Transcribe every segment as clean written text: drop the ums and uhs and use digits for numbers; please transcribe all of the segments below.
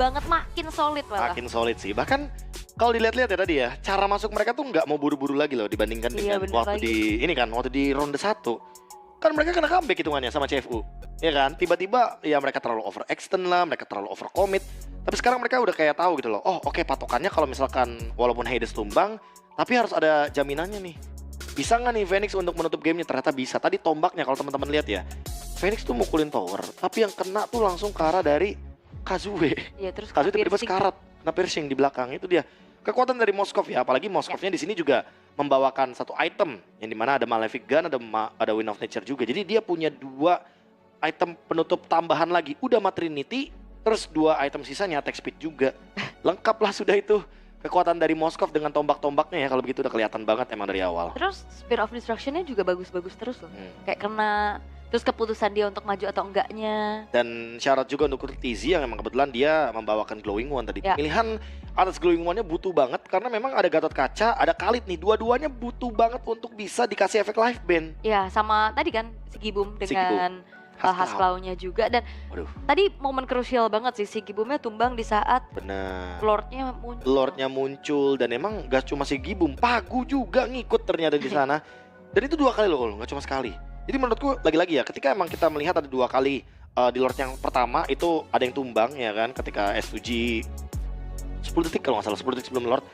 banget, makin solid malah. Makin solid sih. Bahkan kalau dilihat-lihat ya tadi ya, cara masuk mereka tuh nggak mau buru-buru lagi loh dibandingkan Iya, dengan bener waktu lagi. waktu di ronde 1. Kan mereka kena comeback hitungannya sama CFU. Ya kan? Tiba-tiba ya mereka terlalu overextend lah, mereka terlalu overcommit. Tapi sekarang mereka udah kayak tahu gitu loh. Oh, oke, patokannya kalau misalkan walaupun Hades tumbang, tapi harus ada jaminannya nih. Bisa nggak nih Phoenix untuk menutup gamenya? Ternyata bisa. Tadi tombaknya kalau teman-teman lihat ya, Phoenix tuh mukulin tower, tapi yang kena tuh langsung ke arah dari Kazue. Iya, terus Kazue tiba-tiba piercing. sekarat, kena piercing di belakang. Itu dia kekuatan dari Moskov ya. Apalagi Moskovnya di sini juga membawakan satu item yang dimana ada Malefic Gun, ada Wind of Nature juga. Jadi dia punya 2 item penutup tambahan lagi. Udah Trinity, terus 2 item sisanya attack speed juga. Lengkap lah sudah itu. Kekuatan dari Moskov dengan tombak-tombaknya ya, kalau begitu udah kelihatan banget emang dari awal. Terus Spear of Destruction-nya juga bagus-bagus terus loh. Kayak kena, terus keputusan dia untuk maju atau enggaknya. Dan syarat juga untuk Kurtizi yang emang kebetulan dia membawakan Glowing One tadi. Ya. Pilihan atas Glowing One-nya butuh banget karena memang ada Gatot Kaca, ada Khalid nih. Dua-duanya butuh banget untuk bisa dikasih efek life band. Ya, sama tadi kan Sigibum dengan Hasclaw-nya juga. Dan Waduh, tadi momen krusial banget sih, Sigibumnya tumbang di saat bener. Lordnya muncul. Lordnya muncul dan emang gak cuma si Gibum, Pagu juga ngikut ternyata di sana. Dan itu 2 kali loh, gak cuma sekali. Jadi menurutku lagi-lagi ya, ketika emang kita melihat ada 2 kali di Lord yang pertama itu ada yang tumbang ya kan, ketika S2G 10 detik kalau nggak salah, 10 detik sebelum Lord.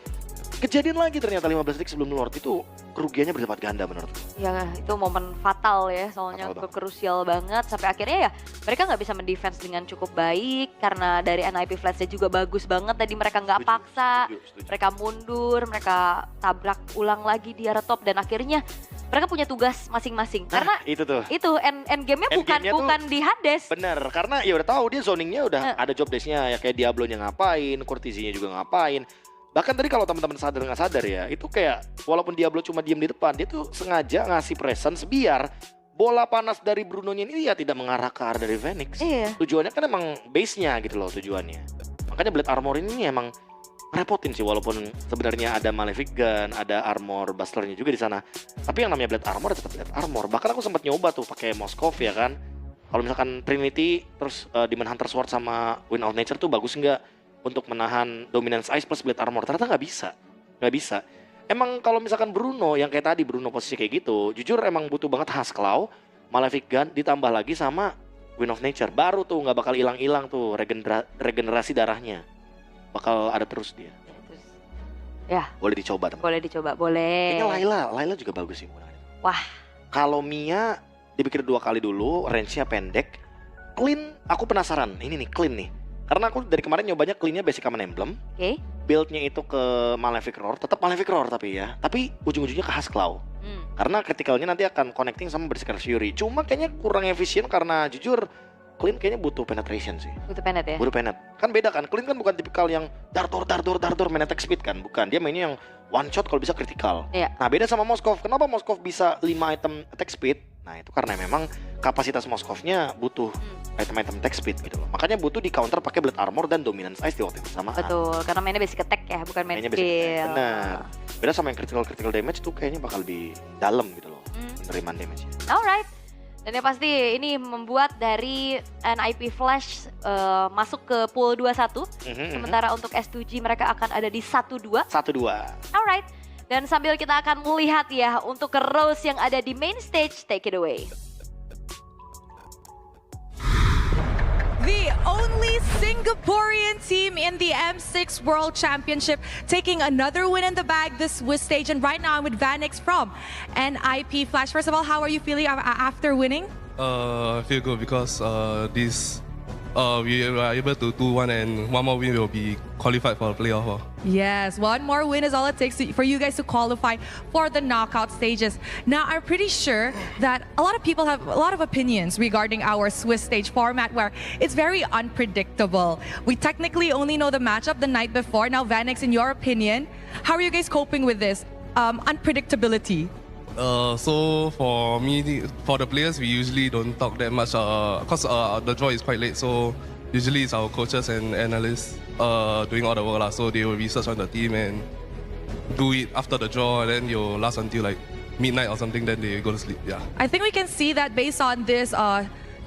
Kejadian lagi ternyata 15 detik sebelum Lord, itu kerugiannya berlipat ganda menurutku. Ya, itu momen fatal ya, soalnya Fatal banget. krusial banget. Sampai akhirnya ya mereka nggak bisa mendefense dengan cukup baik. Karena dari NIP Flashnya juga bagus banget. Tadi mereka nggak Setuju, paksa, setuju. mereka mundur, mereka tabrak ulang lagi di area top. Dan akhirnya mereka punya tugas masing-masing. Karena Nah, itu tuh. itu end game-nya bukan Endgame-nya tuh- bukan di Hades. Bener, karena ya udah tahu dia zoningnya udah ada job desk-nya ya, kayak Diablo-nya ngapain, Courtesy-nya juga ngapain. Bahkan tadi kalau teman-teman sadar nggak sadar ya, itu kayak walaupun Diablo cuma diem di depan, dia tuh sengaja ngasih presence biar bola panas dari Bruno-nya ini ya tidak mengarah ke arah dari Phoenix. Iya. Tujuannya kan emang base-nya gitu loh tujuannya. Makanya Blade Armor ini emang repotin sih, walaupun sebenarnya ada Malefic Gun, ada armor Bustler-nya juga di sana. Tapi yang namanya Blade Armor tetap Blade Armor. Bahkan aku sempat nyoba tuh pakai Moskov ya kan. Kalau misalkan Trinity terus Demon Hunter Sword sama Wind of Nature tuh bagus nggak untuk menahan Dominance Ice plus Blade Armor? Ternyata nggak bisa. Emang kalau misalkan Bruno yang kayak tadi, Bruno posisi kayak gitu, jujur emang butuh banget Hasclaw, Malefic Gun ditambah lagi sama Wind of Nature. Baru tuh nggak bakal hilang-hilang tuh regenerasi darahnya. Bakal ada terus dia. Terus, ya, Boleh dicoba teman. boleh dicoba, boleh. Kayaknya Layla juga bagus sih menggunakan itu. Wah. Kalau Mia dipikir 2 kali dulu, range-nya pendek. Clean, aku penasaran. Ini nih clean nih. Karena aku dari kemarin nyobanya clean-nya basic Common Emblem. Oke. Build-nya itu ke Malefic Roar, tetap Malefic Roar tapi ya. Tapi ujung-ujungnya ke Hasclaw. Karena critical-nya nanti akan connecting sama Berserker Fury. Cuma kayaknya kurang efisien karena jujur clean kayaknya butuh penetration sih. Butuh penet ya. Butuh penet. Kan beda kan, clean kan bukan tipikal yang dardor main attack speed kan. Bukan, dia mainnya yang one shot kalau bisa critical. Iya. Nah beda sama Moskov. Kenapa Moskov bisa 5 item attack speed? Nah itu karena memang kapasitas Moskovnya butuh item-item attack speed gitu loh. Makanya butuh di counter pakai Blade Armor dan Dominance Ice di waktu yang bersamaan. Betul, karena mainnya basic attack ya, bukan main Mainnya basic attack, skill. benar. Beda sama yang critical damage tuh kayaknya bakal lebih dalam gitu loh. Penerimaan damage-nya. Alright. Dan yang pasti ini membuat dari NIP Flash masuk ke pool 21. Sementara untuk S2G mereka akan ada di 1-2. 1-2. Alright. Dan sambil kita akan melihat ya untuk ke Rose yang ada di main stage, take it away. The only Singaporean team in the M6 World Championship taking another win in the bag this Swiss stage. And right now I'm with Vanix from NIP Flash. First of all, how are you feeling after winning? I feel good because we were able to do one, and one more win will be qualified for the playoff. Yes, one more win is all it takes for you guys to qualify for the knockout stages. Now, I'm pretty sure that a lot of people have a lot of opinions regarding our Swiss stage format where it's very unpredictable. We technically only know the matchup the night before. Now, Vanix, in your opinion, how are you guys coping with this unpredictability? So for me, for the players, we usually don't talk that much because the draw is quite late. So usually it's our coaches and analysts doing all the work lah. So they will research on the team and do it after the draw, and then you'll last until like midnight or something. Then they go to sleep. Yeah. I think we can see that based on this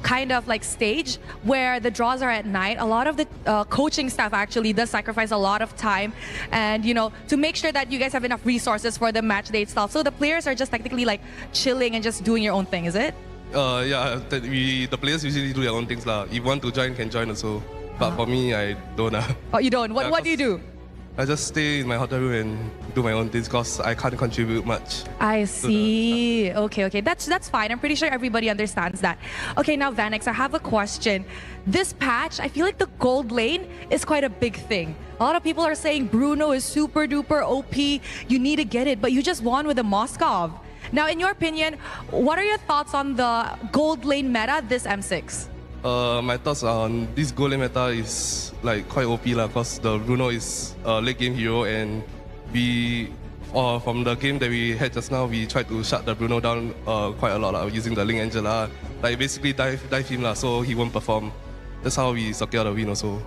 kind of like stage where the draws are at night, a lot of the coaching staff actually does sacrifice a lot of time and, you know, to make sure that you guys have enough resources for the match day itself. So the players are just technically like chilling and just doing your own thing, is it? Yeah, the players usually do their own things lah. If you want to join, can join also. But for me, I don't. Oh, you don't? What, Yeah, what do you do? I just stay in my hotel room and do my own things because I can't contribute much. I see. Okay. That's fine. I'm pretty sure everybody understands that. Okay, now Vanex, I have a question. This patch, I feel like the gold lane is quite a big thing. A lot of people are saying Bruno is super duper OP. You need to get it, but you just won with a Moskov. Now, in your opinion, what are your thoughts on the gold lane meta this M6? My thoughts on this gold lane meta is like quite OP lah, cause the Bruno is a late game hero and we, from the game that we had just now, we tried to shut the Bruno down quite a lot lah, using the Link Angel lah. Like basically dive him lah, so he won't perform. That's how we secure the win also.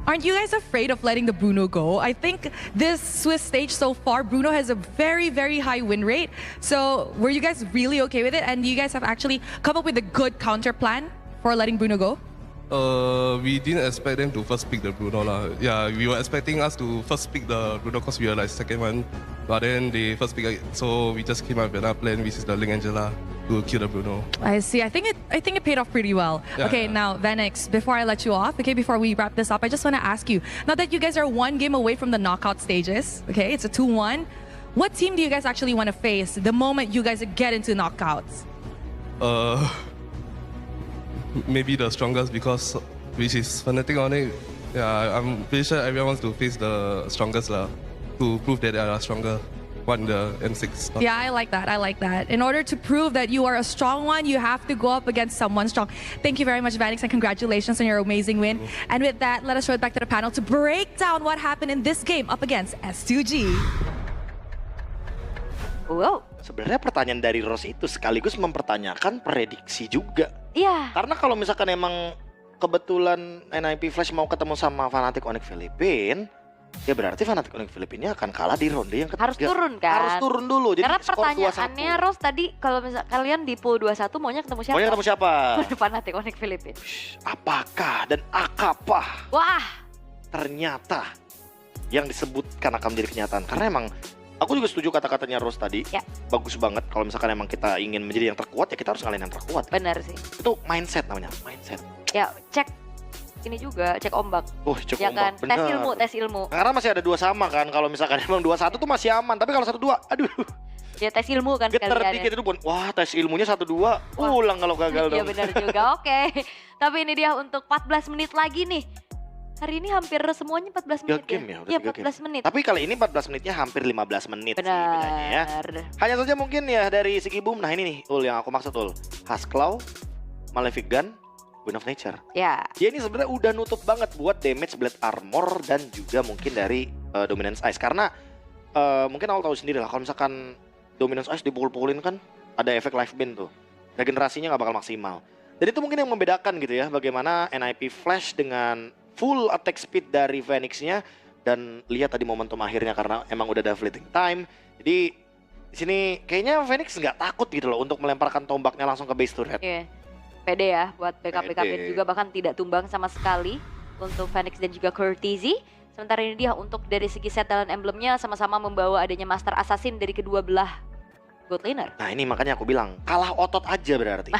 Aren't you guys afraid of letting the Bruno go? I think this Swiss stage so far, Bruno has a very, very high win rate. So were you guys really okay with it? And you guys have actually come up with a good counter plan for letting Bruno go? We didn't expect them to first pick the Bruno lah. Yeah, we were expecting us to first pick the Bruno because we were like second one. But then they first pick it, so we just came up with another plan, which is the Link Angela to kill the Bruno. I see. I think it paid off pretty well. Yeah. Okay, now Vanex, before I let you off, okay, before we wrap this up, I just want to ask you, now that you guys are one game away from the knockout stages, okay, it's a 2-1. What team do you guys actually want to face the moment you guys get into knockouts? Maybe the strongest because which is Fnatic on it. Yeah, I'm pretty sure everyone wants to face the strongest lah, to prove that they are stronger. One the M6. Yeah, I like that. I like that. In order to prove that you are a strong one, you have to go up against someone strong. Thank you very much, Vanex, and congratulations on your amazing win. And with that, let us throw it back to the panel to break down what happened in this game up against S2G. Wow. Sebenarnya pertanyaan dari Rose itu sekaligus mempertanyakan prediksi juga. Iya. Karena kalau misalkan emang kebetulan NIP Flash mau ketemu sama Fnatic Onyx Filipina, ya berarti Fnatic Onyx Filipina akan kalah di ronde yang ketiga. Harus turun kan? Harus turun dulu. Jadi Karena skor pertanyaannya 2-1. Ros tadi kalau misal kalian di pool 21 maunya ketemu siapa? Maunya ketemu siapa? Fnatic Onyx Filipina. Apakah dan akapah Wah. ternyata yang disebutkan akan menjadi kenyataan? Karena emang aku juga setuju kata-katanya Rose tadi. Ya. Bagus banget kalau misalkan emang kita ingin menjadi yang terkuat, ya kita harus ngalahin yang terkuat. Benar sih. Itu mindset namanya, mindset. Ya, cek ini juga, cek ombak. Cek Ya kan? ombak, bener. Tes ilmu. Karena masih ada 2 sama kan, kalau misalkan emang 2-1 tuh masih aman. Tapi kalau 1-2, aduh, Ya tes ilmu kan geter sekalian. dikit itu pun. Wah, tes ilmunya 1-2, ulang kalau gagal Iya dong. benar juga, oke. Tapi ini dia untuk 14 menit lagi nih. Hari ini hampir semuanya 14 menit 3 game ya, udah Iya 3 game. 14 menit. Tapi kali ini 14 menitnya hampir 15 menit sih bedanya ya. Benar. Hanya saja mungkin ya dari segi boom, nah ini nih Ul yang aku maksud Ul. Hasklaw, Malefic Gun, Queen of Nature. Ya. Dia ini sebenarnya udah nutup banget buat damage Blade Armor dan juga mungkin dari Dominance Ice. Karena mungkin aku tahu sendiri lah kalau misalkan Dominance Ice dipukul-pukulin kan ada efek life ban tuh. Regenerasinya nggak bakal maksimal. Dan itu mungkin yang membedakan gitu ya bagaimana NIP Flash dengan full attack speed dari Phoenix-nya. Dan lihat tadi momentum akhirnya karena emang udah ada fleeting time. Jadi di sini kayaknya Phoenix nggak takut gitu loh untuk melemparkan tombaknya langsung ke base turret. Iya. Pede ya buat backup-backup Pede. juga, bahkan tidak tumbang sama sekali untuk Phoenix dan juga Courtesy. Sementara ini dia untuk dari segi set dan emblemnya sama-sama membawa adanya Master Assassin dari kedua belah gold laner. Nah ini makanya aku bilang kalah otot aja berarti.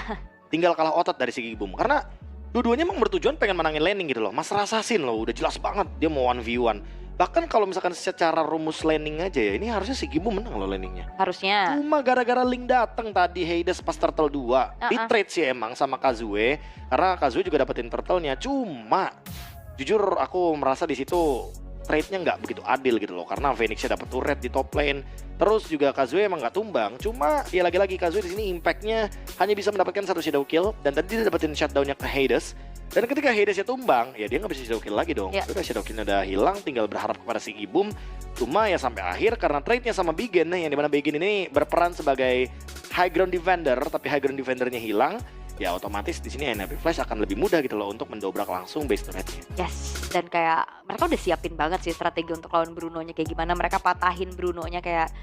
Tinggal kalah otot dari segi boom. Karena dua-duanya emang bertujuan pengen menangin laning gitu loh. Master Assassin loh udah jelas banget dia mau 1v1. Bahkan kalau misalkan secara rumus laning aja ya, ini harusnya si Gibu menang loh laningnya. Harusnya. Cuma gara-gara Link dateng tadi Hades pas turtle 2. Di trade sih emang sama Kazue. Karena Kazue juga dapetin turtle-nya. Cuma jujur aku merasa di situ trade-nya nggak begitu adil gitu loh. Karena Phoenix-nya dapet turret di top lane. Terus juga Kazue emang nggak tumbang. Cuma ya lagi-lagi Kazue di sini impact-nya hanya bisa mendapatkan 1 shadow kill. Dan tadi dia dapetin shutdown-nya ke Hades. Dan ketika Hades-nya tumbang, ya dia nggak bisa shadow kill lagi dong. Ya. Udah shadow kill-nya udah hilang, tinggal berharap kepada si Gibum. Cuma ya sampai akhir karena trade-nya sama Bigen, yang dimana Bigen ini berperan sebagai high ground defender, tapi high ground defendernya hilang. Ya otomatis di sini NIP Flash akan lebih mudah gitu loh untuk mendobrak langsung base turret-nya. Yes, dan kayak mereka udah siapin banget sih strategi untuk lawan Bruno-nya kayak gimana. Mereka patahin Bruno-nya kayak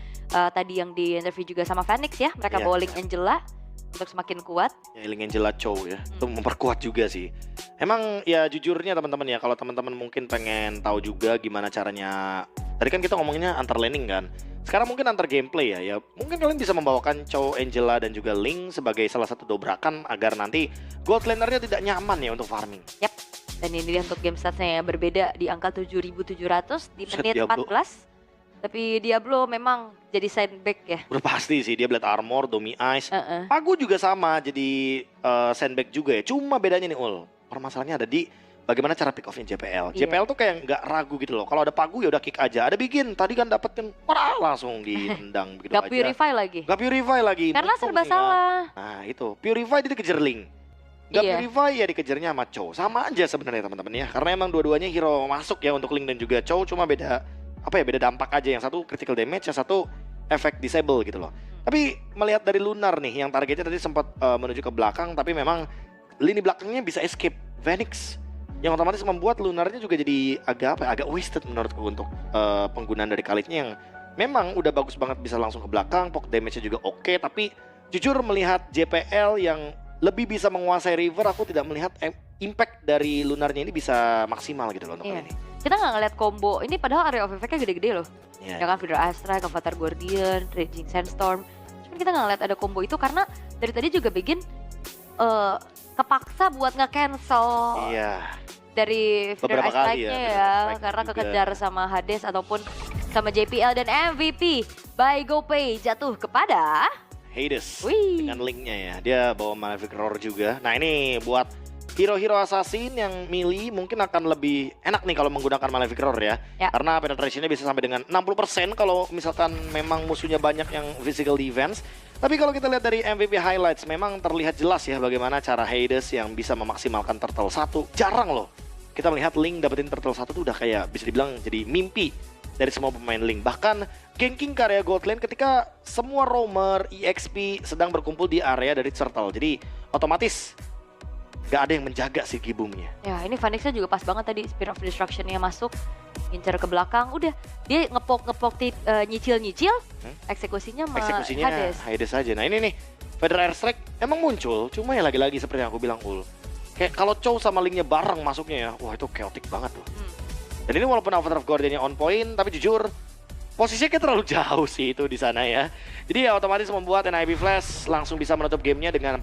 tadi yang di interview juga sama Phoenix ya. Mereka Iya. bowling Angela. untuk semakin kuat. Ya, Ling Angela Chow ya, itu memperkuat juga sih. Emang ya jujurnya teman-teman ya, kalau teman-teman mungkin pengen tahu juga gimana caranya. Tadi kan kita ngomonginnya antar laning kan. Sekarang mungkin antar gameplay ya. Mungkin kalian bisa membawakan Chow, Angela dan juga Ling sebagai salah satu dobrakan agar nanti gold lanernya tidak nyaman ya untuk farming. Yap. Dan ini dia untuk game statsnya yang berbeda di angka 7.700 di Buset, menit Diablo. 14. Tapi Diablo memang jadi sandbag ya. Udah pasti sih dia Blade Armor, Domi Ice. Heeh. Pagu juga sama jadi sandbag juga ya. Cuma bedanya nih Ul, permasalahannya ada di bagaimana cara pick off-nya JPL. Iya. JPL tuh kayak nggak ragu gitu loh. Kalau ada Pagu ya udah kick aja. Ada bikin, tadi kan dapetin parah langsung ditendang begitu Gak aja. purify lagi. Gak purify lagi. Karena Mumpung serba nih ya. salah. Nah itu, purify dia dikejar Ling. Gak Iya. purify ya dikejarnya sama Chow. Sama aja sebenarnya teman-teman ya. Karena emang dua-duanya hero masuk ya untuk Ling dan juga Chow. Cuma beda beda dampak aja. Yang satu critical damage, yang satu efek disable gitu loh. Tapi melihat dari Lunar nih, yang targetnya tadi sempat menuju ke belakang, tapi memang lini belakangnya bisa escape Phoenix. Yang otomatis membuat Lunarnya juga jadi agak wasted menurutku untuk penggunaan dari Khalidnya yang memang udah bagus banget bisa langsung ke belakang, poke damage-nya juga oke, tapi jujur melihat JPL yang lebih bisa menguasai River, aku tidak melihat impact dari Lunarnya ini bisa maksimal gitu loh untuk Iya. kali ini. Kita nggak ngeliat combo. Ini padahal area of effect-nya gede-gede loh. Iya. Ya kan, Feeder Astra, Avatar Guardian, Raging Sandstorm. Cuman kita nggak ngeliat ada combo itu karena dari tadi juga Begin kepaksa buat nge-cancel Iya. dari Feeder Beberapa kali Astra-nya ya, Feeder ya. Strike Karena juga. kekejar sama Hades ataupun sama JPL, dan MVP by GoPay jatuh kepada Hades Wih. dengan linknya ya, dia bawa Malefic Roar juga. Nah ini buat hero-hero assassin yang melee mungkin akan lebih enak nih kalau menggunakan Malefic Roar ya. Ya. Karena penetrationnya bisa sampai dengan 60% kalau misalkan memang musuhnya banyak yang physical defense. Tapi kalau kita lihat dari MVP highlights, memang terlihat jelas ya bagaimana cara Hades yang bisa memaksimalkan Turtle 1. Jarang loh kita melihat Link dapetin Turtle 1 tuh udah kayak bisa dibilang jadi mimpi dari semua pemain Link. Bahkan ganking ke area gold lane ketika semua roamer, EXP sedang berkumpul di area dari Turtle. Jadi otomatis gak ada yang menjaga si Gibumnya. Ya, ini Phoenix-nya juga pas banget tadi, Spear of Destruction-nya masuk, ngincer ke belakang, udah dia ngepok nyicil-nyicil, eksekusinya sama Eksekusinya Hades aja. Nah ini nih, Feather Airstrike emang muncul, cuma ya lagi-lagi seperti yang aku bilang Ul. Kayak kalau Chow sama Linknya bareng masuknya ya, wah itu chaotic banget loh. Dan ini walaupun Avatar of Guardian-nya on point, tapi jujur posisinya kayak terlalu jauh sih itu di sana ya. Jadi ya otomatis membuat NIP Flash langsung bisa menutup gamenya dengan